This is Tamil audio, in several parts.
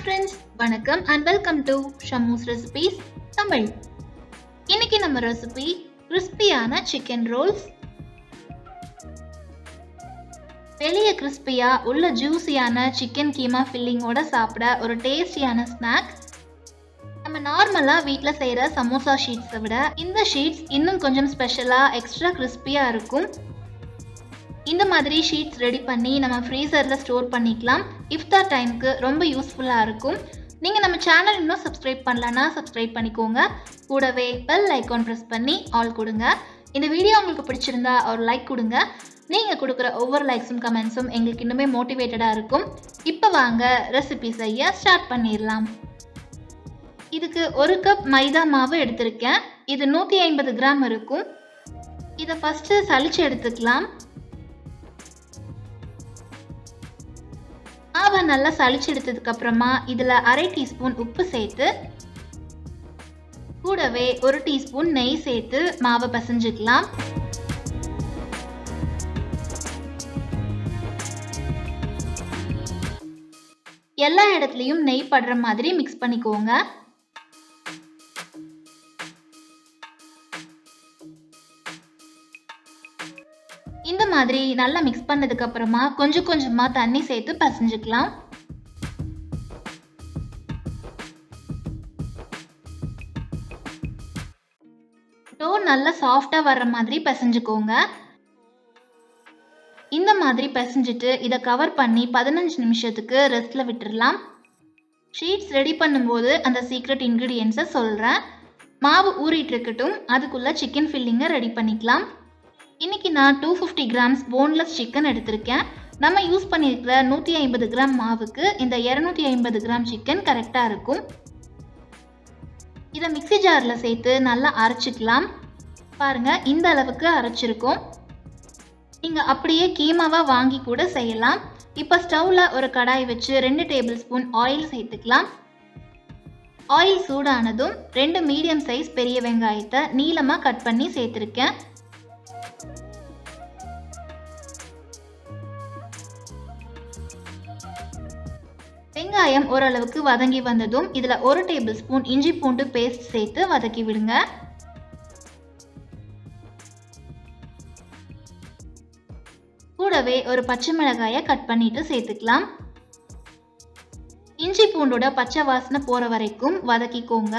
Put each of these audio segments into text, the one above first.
ஃப்ரெண்ட்ஸ், வணக்கம் and welcome to Shammu's recipes Tamil. இன்னைக்கு நம்ம ரெசிபி கிறிஸ்பியான சிக்கன் ரோல்ஸ். வெளியே கிறிஸ்பியா உள்ள ஜூசியான சிக்கன் கீமா ஃபில்லிங்கோட சாப்பிட ஒரு டேஸ்டியான ஸ்நாக். நம்ம நார்மலா வீட்டில் செய்கிற சமோசா ஷீட்ஸை விட இந்த ஷீட்ஸ் இன்னும் கொஞ்சம் ஸ்பெஷலாக எக்ஸ்ட்ரா கிறிஸ்பியா இருக்கும். இந்த மாதிரி ஷீட்ஸ் ரெடி பண்ணி நம்ம ஃப்ரீசரில் ஸ்டோர் பண்ணிக்கலாம். இஃப்தார் டைமுக்கு ரொம்ப யூஸ்ஃபுல்லாக இருக்கும். நீங்கள் நம்ம சேனல் இன்னும் சப்ஸ்கிரைப் பண்ணலன்னா சப்ஸ்கிரைப் பண்ணிக்கோங்க. கூடவே பெல் ஐக்கான் ப்ரெஸ் பண்ணி ஆல் கொடுங்க. இந்த வீடியோ உங்களுக்கு பிடிச்சிருந்தா ஒரு லைக் கொடுங்க. நீங்கள் கொடுக்குற ஒவ்வொரு லைக்ஸும் கமெண்ட்ஸும் எங்களுக்கு இன்னுமே மோட்டிவேட்டடாக இருக்கும். இப்போ வாங்க ரெசிபி செய்ய ஸ்டார்ட் பண்ணிடலாம். இதுக்கு 1 கப் மைதா மாவு எடுத்திருக்கேன். இது 150 கிராம் இருக்கும். இதை ஃபஸ்ட்டு சலிச்சு எடுத்துக்கலாம். மாவை நல்லா சளிச்சு எடுத்ததுக்கு அப்புறமா இதில் 1/2 டீஸ்பூன் உப்பு சேர்த்து கூடவே 1 டீஸ்பூன் நெய் சேர்த்து மாவை பிசைஞ்சுக்கலாம். எல்லா இடத்துலையும் நெய் படுற மாதிரி மிக்ஸ் பண்ணிக்கோங்க. இந்த மாதிரி நல்லா மிக்ஸ் பண்ணதுக்கு அப்புறமா கொஞ்சம் கொஞ்சமா தண்ணி சேர்த்து பிசைஞ்சுக்கலாம். டோ நல்லா சாஃப்டா வர்ற மாதிரி பிசைஞ்சுக்கோங்க. இந்த மாதிரி பிசைஞ்சிட்டு இதை கவர் பண்ணி 15 நிமிஷத்துக்கு ரெஸ்ட்ல விட்டுடலாம். ஷீட்ஸ் ரெடி பண்ணும்போது அந்த சீக்ரெட் இன்கிரீடியன்ஸை சொல்றேன். மாவு ஊறிட்டு இருக்கட்டும், அதுக்குள்ள சிக்கன் ஃபில்லிங்கை ரெடி பண்ணிக்கலாம். இன்னைக்கு நான் 250 கிராம்ஸ் போன்லெஸ் சிக்கன் எடுத்திருக்கேன். நம்ம யூஸ் பண்ணியிருக்கிற 150 கிராம் மாவுக்கு இந்த 250 கிராம் சிக்கன் கரெக்டாக இருக்கும். இதை மிக்ஸி ஜாரில் சேர்த்து நல்லா அரைச்சிக்கலாம். பாருங்க, இந்த அளவுக்கு அரைச்சிருக்கோம். நீங்கள் அப்படியே கீமாவாக வாங்கி கூட செய்யலாம். இப்போ ஸ்டவ்வில் ஒரு கடாய் வச்சு 2 டேபிள் ஸ்பூன் ஆயில் சேர்த்துக்கலாம். ஆயில் சூடானதும் 2 மீடியம் சைஸ் பெரிய வெங்காயத்தை நீளமாக கட் பண்ணி சேர்த்துருக்கேன். வெங்காயம் ஓரளவுக்கு வதங்கி வந்ததும் இதில் 1 டேபிள் ஸ்பூன் இஞ்சி பூண்டு பேஸ்ட் சேர்த்து வதக்கி விடுங்க. கூடவே ஒரு பச்சை மிளகாயை கட் பண்ணிட்டு சேர்த்துக்கலாம். இஞ்சி பூண்டோட பச்சை வாசனை போற வரைக்கும் வதக்கிக்கோங்க.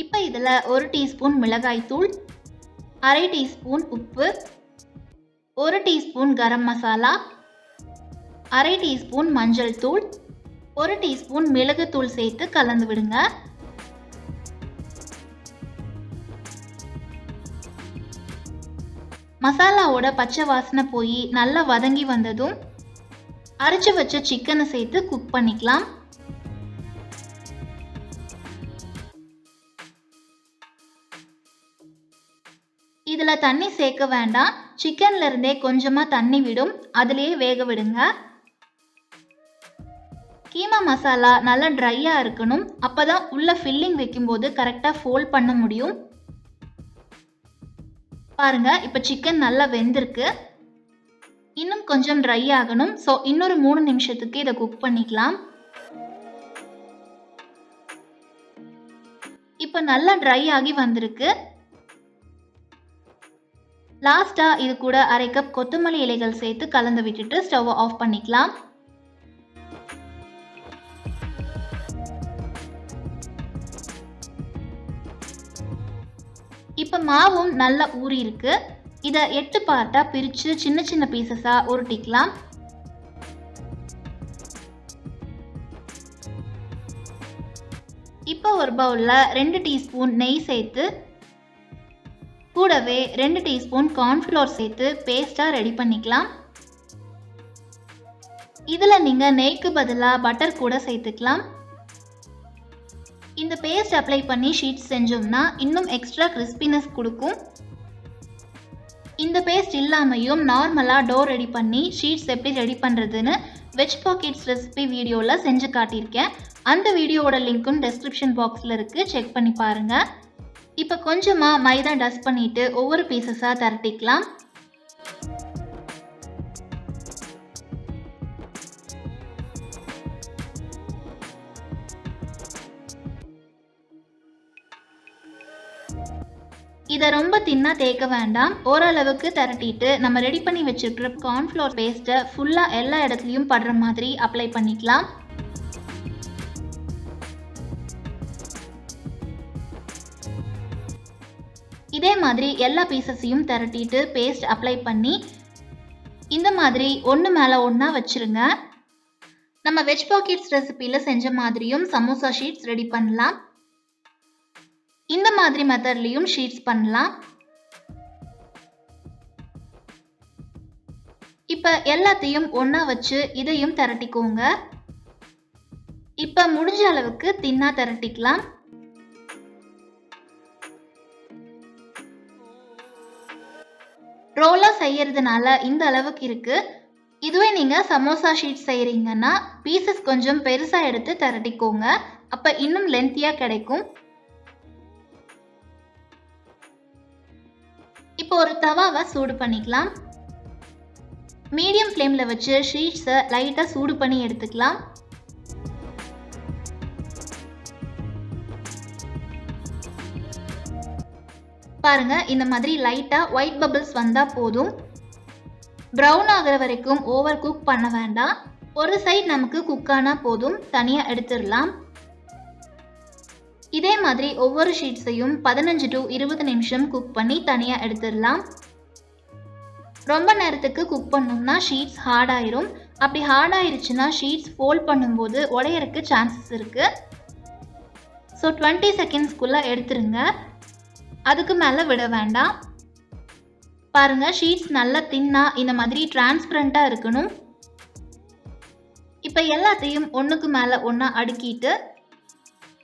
இப்போ இதில் 1 டீஸ்பூன் மிளகாய் தூள், 1/2 டீஸ்பூன் உப்பு, 1 டீஸ்பூன் கரம் மசாலா, 1/2 டீஸ்பூன் மஞ்சள் தூள், 1 டீஸ்பூன் மிளகுத்தூள் சேர்த்து கலந்து விடுங்க. மசாலாவோட பச்சை வாசனை போய் நல்லா வதங்கி வந்ததும் அரைச்சு வச்ச சிக்கனை சேர்த்து குக் பண்ணிக்கலாம். இதுல தண்ணி சேர்க்க வேண்டாம். சிக்கன்ல இருந்தே கொஞ்சமா தண்ணி விடும், அதுலயே வேக விடுங்க. கீமா மசாலா நல்லா ட்ரையா இருக்கணும். அப்பதான் உள்ள ஃபில்லிங் வைக்கும்போது கரெக்டா ஃபோல்ட் பண்ண முடியும். பாருங்க, இப்ப சிக்கன் நல்லா வெந்திருக்கு. இன்னும் கொஞ்சம் ட்ரை ஆகணும். ஸோ இன்னொரு 3 நிமிஷத்துக்கு இதை குக் பண்ணிக்கலாம். இப்ப நல்லா ட்ரை ஆகி வந்திருக்கு. லாஸ்டா இது கூட 1/2 கப் கொத்தமல்லி இலைகள் சேர்த்து கலந்து விட்டுட்டு ஸ்டவ் ஆஃப் பண்ணிக்கலாம். இப்ப மாவும் நல்லா ஊறி இருக்கு. இதை 8 பார்ட்டா பிரிச்சு சின்ன சின்ன பீசஸா உருட்டிக்கலாம். இப்போ ஒரு பவுல்ல 2 டீஸ்பூன் நெய் சேர்த்து கூடவே 2 டீஸ்பூன் கார்ன்ஃப்ளோர் சேர்த்து பேஸ்ட்டாக ரெடி பண்ணிக்கலாம். இதில் நீங்கள் நெய்க்கு பதிலாக பட்டர் கூட சேர்த்துக்கலாம். இந்த பேஸ்ட் அப்ளை பண்ணி ஷீட்ஸ் செஞ்சோம்னா இன்னும் எக்ஸ்ட்ரா கிறிஸ்பினஸ் கொடுக்கும். இந்த பேஸ்ட் இல்லாமையும் நார்மலாக டோ ரெடி பண்ணி ஷீட்ஸ் எப்படி ரெடி பண்ணுறதுன்னு வெஜ் பாக்கெட்ஸ் ரெசிபி வீடியோவில் செஞ்சு காட்டியிருக்கேன். அந்த வீடியோவோட லிங்க்கும் டெஸ்கிரிப்ஷன் பாக்ஸில் இருக்குது, செக் பண்ணி பாருங்கள். இப்போ கொஞ்சமாக மைதா டஸ்ட் பண்ணிவிட்டு ஒவ்வொரு பீசஸாக திரட்டிக்கலாம். இதை ரொம்ப தின்னா தேய்க்க வேண்டாம். ஓரளவுக்கு திரட்டிட்டு நம்ம ரெடி பண்ணி வச்சிருக்கிற கார்ன்ஃப்ளவர் பேஸ்ட்டை ஃபுல்லாக எல்லா இடத்துலையும் படுற மாதிரி அப்ளை பண்ணிக்கலாம். இதே மாதிரி எல்லா பீசஸையும் திரட்டிட்டு பேஸ்ட் அப்ளை பண்ணி இந்த மாதிரி ஒன்று மேலே ஒன்றா வச்சிருங்க. நம்ம வெஜ் பாக்கெட்ஸ் ரெசிபியில் செஞ்ச மாதிரியும் சமோசா ஷீட்ஸ் ரெடி பண்ணலாம். இந்த மாதிரி மெத்தட்லயும் ஷீட்ஸ் பண்ணலாம். இப்ப எல்லாத்தையும் ஒண்ணா வச்சு இதையும் திரட்டிக்கோங்க. இப்ப முடிஞ்ச அளவுக்கு தின்னா திரட்டிக்கலாம். ரோலா செய்யறதுனால இந்த அளவுக்கு இருக்கு. இதுவே நீங்க சமோசா ஷீட் செய்யறீங்கன்னா பீசஸ் கொஞ்சம் பெருசா எடுத்து திரட்டிக்கோங்க. அப்ப இன்னும் லென்த்தியா கிடைக்கும். இப்போ ஒரு தவாவை சூடு பண்ணிக்கலாம். மீடியம் ஃப்ளேம்ல வச்சு ஷீட்ஸை லைட்டா சூடு பண்ணி எடுத்துக்கலாம். பாருங்க, இந்த மாதிரி லைட்டா ஒயிட் பபிள்ஸ் வந்தா போதும். ப்ரௌன் ஆகிற வரைக்கும் ஓவர் குக் பண்ண வேண்டாம். ஒரு சைடு நமக்கு குக் ஆனா போதும், தனியா எடுத்துடலாம். இதே மாதிரி ஒவ்வொரு ஷீட்ஸையும் 15 to 20 நிமிஷம் குக் பண்ணி தனியா எடுத்துடலாம். ரொம்ப நேரத்துக்கு குக் பண்ணோம்னா ஷீட்ஸ் ஹார்ட் ஆயிரும். அப்படி ஹார்ட் ஆயிருச்சுன்னா ஷீட்ஸ் ஃபோல்ட் பண்ணும்போது உடையறதுக்கு சான்சஸ் இருக்கு. ஸோ 20 செகண்ட்ஸ்க்குள்ள எடுத்துருங்க. அதுக்கு மேலே விட வேண்டாம். பாருங்க, ஷீட்ஸ் நல்லா தின்னா இந்த மாதிரி டிரான்ஸ்பரண்டா இருக்கணும். இப்போ எல்லாத்தையும் ஒன்றுக்கு மேலே ஒன்றா அடுக்கிட்டு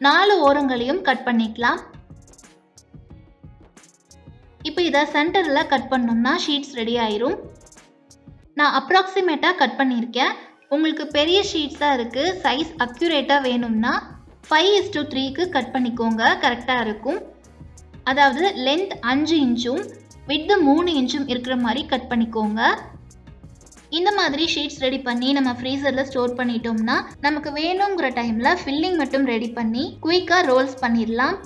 4 ஓரங்களையும் கட் பண்ணிக்கலாம். இப்போ இதை சென்டரில் கட் பண்ணோம்னா ஷீட்ஸ் ரெடி ஆயிரும். நான் அப்ராக்சிமேட்டாக கட் பண்ணியிருக்கேன். உங்களுக்கு பெரிய ஷீட்ஸாக இருக்குது, சைஸ் அக்யூரேட்டாக வேணும்னா 5:3க்கு கட் பண்ணிக்கோங்க, கரெக்டாக இருக்கும். அதாவது லென்த் 5 இன்ச்சும் விட்த் 3 இன்ச்சும் இருக்கிற மாதிரி கட் பண்ணிக்கோங்க. இந்த மாதிரி ஷீட்ஸ் ரெடி பண்ணி நம்ம ஃப்ரீசரில் ஸ்டோர் பண்ணிட்டோம்னா நமக்கு வேணுங்கிற டைமில் ஃபில்லிங் மட்டும் ரெடி பண்ணி குயிக்காக ரோல்ஸ் பண்ணிடலாம்.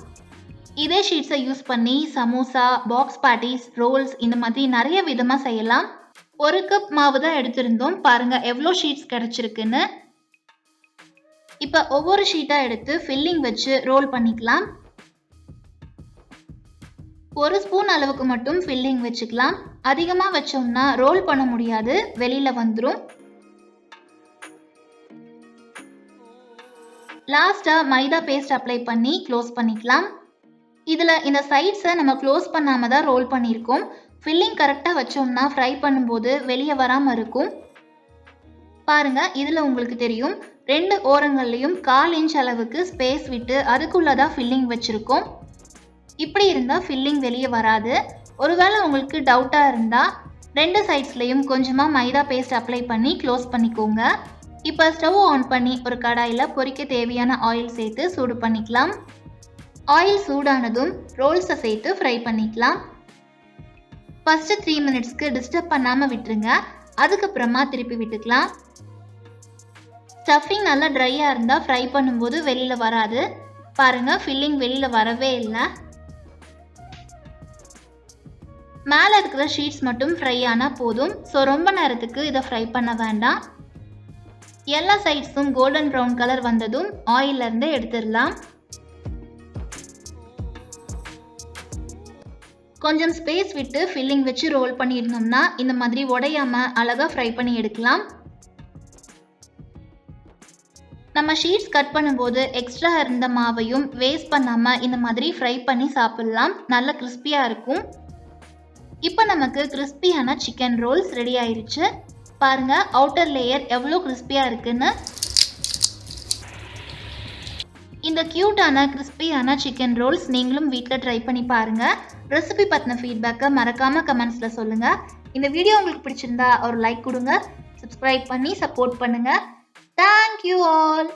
இதே ஷீட்ஸை யூஸ் பண்ணி சமோசா, பாக்ஸ் பேட்டிஸ், ரோல்ஸ் இந்த மாதிரி நிறைய விதமாக செய்யலாம். 1 கப் மாவு தான் எடுத்திருந்தோம். பாருங்கள் எவ்வளோ ஷீட்ஸ் கிடச்சிருக்குன்னு. இப்போ ஒவ்வொரு ஷீட்டாக எடுத்து ஃபில்லிங் வச்சு ரோல் பண்ணிக்கலாம். 1 ஸ்பூன் அளவுக்கு மட்டும் ஃபில்லிங் வச்சுக்கலாம். அதிகமாக வச்சோம்னா ரோல் பண்ண முடியாது, வெளியில வந்துடும். லாஸ்டா மைதா பேஸ்ட் அப்ளை பண்ணி க்ளோஸ் பண்ணிக்கலாம். இதில் இந்த சைட்ஸை நம்ம க்ளோஸ் பண்ணாம தான் ரோல் பண்ணியிருக்கோம். ஃபில்லிங் கரெக்டாக வச்சோம்னா ஃப்ரை பண்ணும்போது வெளியே வராமல் இருக்கும். பாருங்க, இதில் உங்களுக்கு தெரியும் 2 ஓரங்கள்லையும் 1/4 இன்ச் அளவுக்கு ஸ்பேஸ் விட்டு அதுக்குள்ளதான் ஃபில்லிங் வச்சிருக்கோம். இப்படி இருந்தால் ஃபில்லிங் வெளியே வராது. ஒருவேளை உங்களுக்கு டவுட்டாக இருந்தால் 2 சைட்ஸ்லையும் கொஞ்சமாக மைதா பேஸ்ட் அப்ளை பண்ணி க்ளோஸ் பண்ணிக்கோங்க. இப்போ ஸ்டவ் ஆன் பண்ணி ஒரு கடாயில் பொரிக்க தேவையான ஆயில் சேர்த்து சூடு பண்ணிக்கலாம். ஆயில் சூடானதும் ரோல்ஸை சேர்த்து ஃப்ரை பண்ணிக்கலாம். ஃபஸ்ட்டு 3 மினிட்ஸ்க்கு டிஸ்டர்ப் பண்ணாமல் விட்டுருங்க. அதுக்கப்புறமா திருப்பி விட்டுக்கலாம். ஸ்டஃபிங் நல்லா ட்ரையாக இருந்தால் ஃப்ரை பண்ணும்போது வெளியில் வராது. பாருங்கள், ஃபில்லிங் வெளியில் வரவே இல்லை. மேலே இருக்கிற ஷீட்ஸ் மட்டும் ஃப்ரை ஆனால் போதும். ஸோ ரொம்ப நேரத்துக்கு இதை ஃப்ரை பண்ண வேண்டாம். எல்லா சைட்ஸும் கோல்டன் ப்ரௌன் கலர் வந்ததும் ஆயிலிருந்து எடுத்துடலாம். கொஞ்சம் ஸ்பேஸ் விட்டு ஃபில்லிங் வச்சு ரோல் பண்ணியிருந்தோம்னா இந்த மாதிரி உடையாமல் அழகாக ஃப்ரை பண்ணி எடுக்கலாம். நம்ம ஷீட்ஸ் கட் பண்ணும்போது எக்ஸ்ட்ரா இருந்த மாவையும் வேஸ்ட் பண்ணாமல் இந்த மாதிரி ஃப்ரை பண்ணி சாப்பிடலாம். நல்ல கிறிஸ்பியாக இருக்கும். இப்போ நமக்கு கிறிஸ்பியான சிக்கன் ரோல்ஸ் ரெடி ஆயிருச்சு. பாருங்க, அவுட்டர் லேயர் எவ்வளோ கிறிஸ்பியாக இருக்குன்னு. இந்த கியூட்டான கிறிஸ்பியான சிக்கன் ரோல்ஸ் நீங்களும் வீட்டில் ட்ரை பண்ணி பாருங்கள். ரெசிபி பற்றின ஃபீட்பேக்கை மறக்காமல் கமெண்ட்ஸில் சொல்லுங்கள். இந்த வீடியோ உங்களுக்கு பிடிச்சிருந்தா ஒரு லைக் கொடுங்க. சப்ஸ்கிரைப் பண்ணி சப்போர்ட் பண்ணுங்கள். Thank you all.